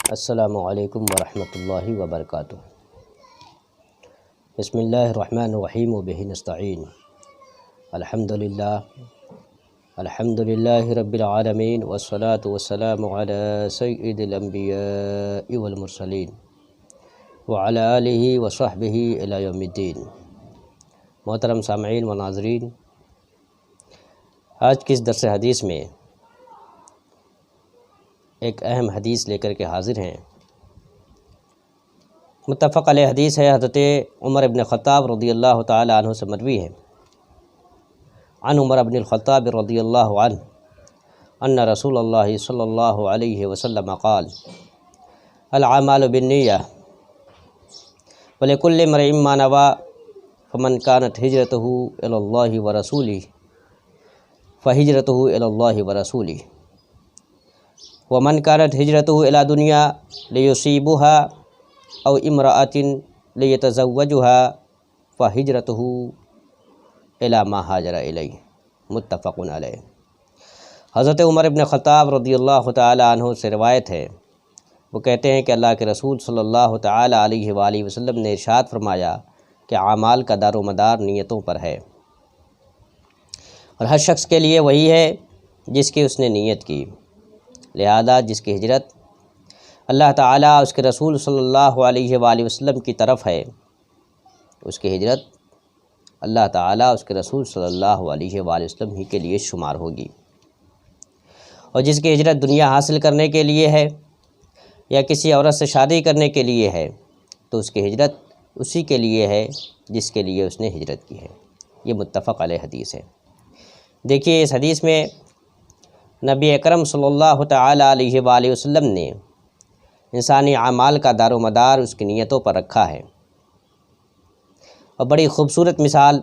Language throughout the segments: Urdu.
السلام علیکم ورحمۃ اللہ وبرکاتہ۔ بسم اللہ الرحمن الرحیم وبہ نستعین۔ الحمد للہ رب العالمین والصلاة والسلام علی سید الانبیاء والمرسلین وعلی آلہ وصحبہ الی یوم الدین۔ محترم سامعین و ناظرین، آج کی اس درس حدیث میں ایک اہم حدیث لے کر کے حاضر ہیں۔ متفق علیہ حدیث ہے، حضرت عمر بن الخطاب رضی اللہ تعالی عنہ سے مروی ہے۔ عن عمر بن الخطاب رضی اللہ عنہ ان رسول اللہ صلی اللہ علیہ وسلم قال: الاعمال بالنیہ ولکل امرئ ما نوی فمن كانت ہجرتہ الی اللہ ورسولہ فہجرتہ الی اللہ ورسولہ ومن كانت ہجرتہ الی دنیا لیصیبها او امرأۃ لیتزوجها فہجرتہ الی ما ہاجر الیہ، متفق علیہ۔ حضرت عمر بن خطاب رضی اللہ تعالی عنہ سے روایت ہے، وہ کہتے ہیں کہ اللہ کے رسول صلی اللہ تعالی علیہ وآلہ وسلم نے ارشاد فرمایا کہ اعمال کا دار و مدار نیتوں پر ہے، اور ہر شخص کے لیے وہی ہے جس کی اس نے نیت کی، لہذا جس کی ہجرت اللہ تعالیٰ اس کے رسول صلی اللہ علیہ وآلہ وسلم کی طرف ہے، اس کی ہجرت اللہ تعالیٰ اس کے رسول صلی اللہ علیہ وآلہ وسلم ہی کے لیے شمار ہوگی، اور جس کی ہجرت دنیا حاصل کرنے کے لیے ہے یا کسی عورت سے شادی کرنے کے لیے ہے تو اس کی ہجرت اسی کے لیے ہے جس کے لیے اس نے ہجرت کی ہے۔ یہ متفق علیہ حدیث ہے۔ دیکھیے، اس حدیث میں نبی اکرم صلی اللہ تعالی علیہ وآلہ وسلم نے انسانی اعمال کا دار و مدار اس کی نیتوں پر رکھا ہے، اور بڑی خوبصورت مثال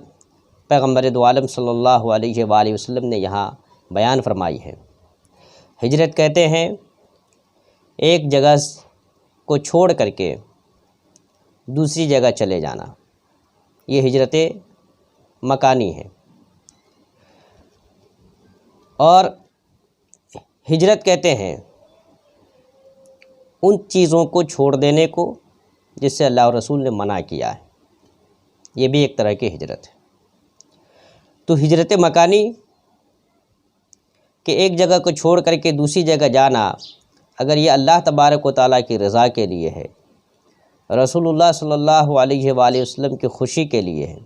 پیغمبر دو عالم صلی اللہ علیہ وآلہ وسلم نے یہاں بیان فرمائی ہے۔ ہجرت کہتے ہیں ایک جگہ کو چھوڑ کر کے دوسری جگہ چلے جانا، یہ ہجرت مکانی ہے، اور ہجرت کہتے ہیں ان چیزوں کو چھوڑ دینے کو جس سے اللہ اور رسول نے منع کیا ہے، یہ بھی ایک طرح کی ہجرت ہے۔ تو ہجرت مکانی کہ ایک جگہ کو چھوڑ کر کے دوسری جگہ جانا، اگر یہ اللہ تبارک و تعالیٰ کی رضا کے لیے ہے، رسول اللہ صلی اللہ علیہ وآلہ وسلم کی خوشی کے لیے ہے،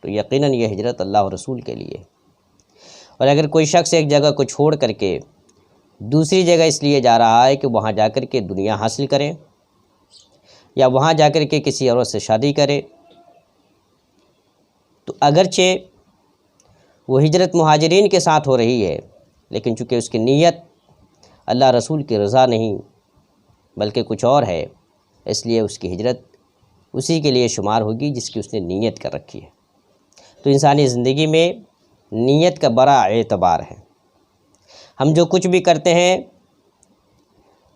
تو یقیناً یہ ہجرت اللہ اور رسول کے لیے ہے۔ اور اگر کوئی شخص ایک جگہ کو چھوڑ کر کے دوسری جگہ اس لیے جا رہا ہے کہ وہاں جا کر کے دنیا حاصل کرے یا وہاں جا کر کے کسی عورت سے شادی کرے، تو اگرچہ وہ ہجرت مہاجرین کے ساتھ ہو رہی ہے، لیکن چونکہ اس کی نیت اللہ رسول کی رضا نہیں بلکہ کچھ اور ہے، اس لیے اس کی ہجرت اسی کے لیے شمار ہوگی جس کی اس نے نیت کر رکھی ہے۔ تو انسانی زندگی میں نیت کا بڑا اعتبار ہے۔ ہم جو کچھ بھی کرتے ہیں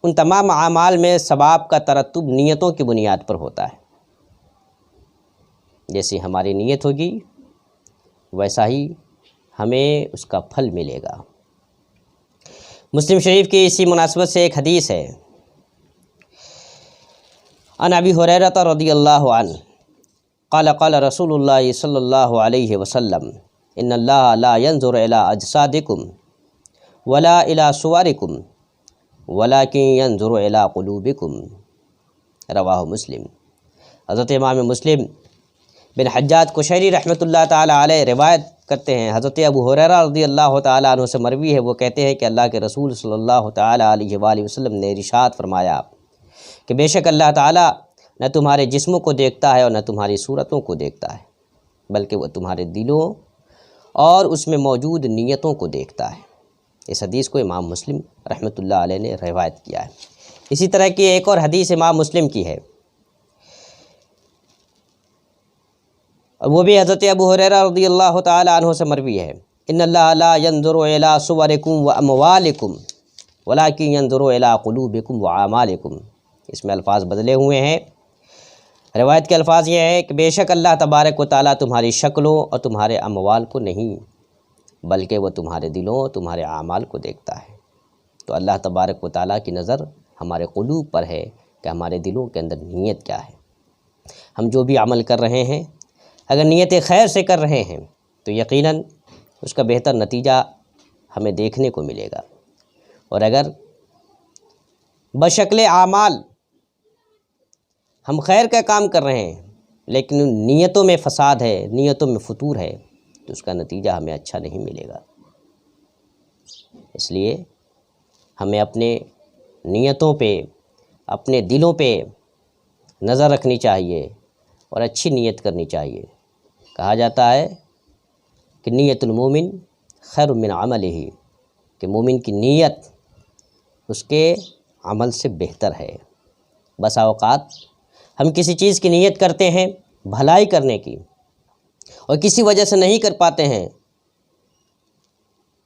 ان تمام اعمال میں ثواب کا ترتب نیتوں کی بنیاد پر ہوتا ہے۔ جیسی ہماری نیت ہوگی ویسا ہی ہمیں اس کا پھل ملے گا۔ مسلم شریف کی اسی مناسبت سے ایک حدیث ہے، عن ابی ہریرہ رضی اللہ عنہ قال قال رسول اللہ صلی اللہ علیہ وسلم: ان اللہ لا ينظر الى اجسادکم ولا الى صورکم ولکن ينظر الى قلوبکم، رواہ مسلم۔ حضرت امام مسلم بن حجاج قشیری رحمۃ اللہ تعالی علیہ روایت کرتے ہیں، حضرت ابو ہریرہ رضی اللہ تعالی عنہ سے مروی ہے، وہ کہتے ہیں کہ اللہ کے رسول صلی اللہ تعالی علیہ وآلہ وسلم نے ارشاد فرمایا کہ بے شک اللہ تعالیٰ نہ تمہارے جسموں کو دیکھتا ہے اور نہ تمہاری صورتوں کو دیکھتا ہے، بلکہ وہ تمہارے دلوں اور اس میں موجود نیتوں کو دیکھتا ہے۔ اس حدیث کو امام مسلم رحمۃ اللہ علیہ نے روایت کیا ہے۔ اسی طرح کی ایک اور حدیث امام مسلم کی ہے، وہ بھی حضرت ابو ہریرہ رضی اللہ تعالی عنہ سے مروی ہے، ان اللہ لا ينظر الى صورکم واموالکم ولکن ينظر الى قلوبکم واعمالکم۔ اس میں الفاظ بدلے ہوئے ہیں۔ روایت کے الفاظ یہ ہے کہ بے شک اللہ تبارک و تعالیٰ تمہاری شکلوں اور تمہارے اموال کو نہیں بلکہ وہ تمہارے دلوں اور تمہارے اعمال کو دیکھتا ہے۔ تو اللہ تبارک و تعالیٰ کی نظر ہمارے قلوب پر ہے کہ ہمارے دلوں کے اندر نیت کیا ہے۔ ہم جو بھی عمل کر رہے ہیں اگر نیت خیر سے کر رہے ہیں تو یقیناً اس کا بہتر نتیجہ ہمیں دیکھنے کو ملے گا، اور اگر بشکل اعمال ہم خیر کا کام کر رہے ہیں لیکن نیتوں میں فساد ہے، نیتوں میں فتور ہے، تو اس کا نتیجہ ہمیں اچھا نہیں ملے گا۔ اس لیے ہمیں اپنے نیتوں پہ، اپنے دلوں پہ نظر رکھنی چاہیے اور اچھی نیت کرنی چاہیے۔ کہا جاتا ہے کہ نیت المومن خیر من عملہ، کہ مومن کی نیت اس کے عمل سے بہتر ہے۔ بسا اوقات ہم کسی چیز کی نیت کرتے ہیں بھلائی کرنے کی اور کسی وجہ سے نہیں کر پاتے ہیں،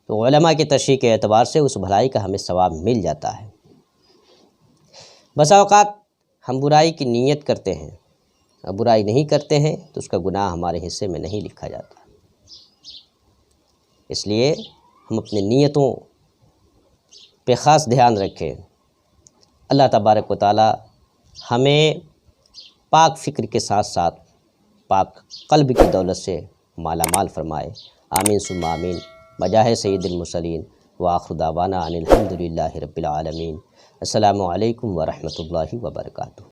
تو علماء کی تشریح کے اعتبار سے اس بھلائی کا ہمیں ثواب مل جاتا ہے۔ بسا اوقات ہم برائی کی نیت کرتے ہیں اور برائی نہیں کرتے ہیں تو اس کا گناہ ہمارے حصے میں نہیں لکھا جاتا۔ اس لیے ہم اپنی نیتوں پہ خاص دھیان رکھیں۔ اللہ تبارک و تعالی ہمیں پاک فکر کے ساتھ ساتھ پاک قلب کی دولت سے مالا مال فرمائے۔ آمین ثم آمین، بجاہ سید المرسلین، وآخر دعوانا ان الحمد للہ رب العالمین۔ السلام علیکم ورحمۃ اللہ وبرکاتہ۔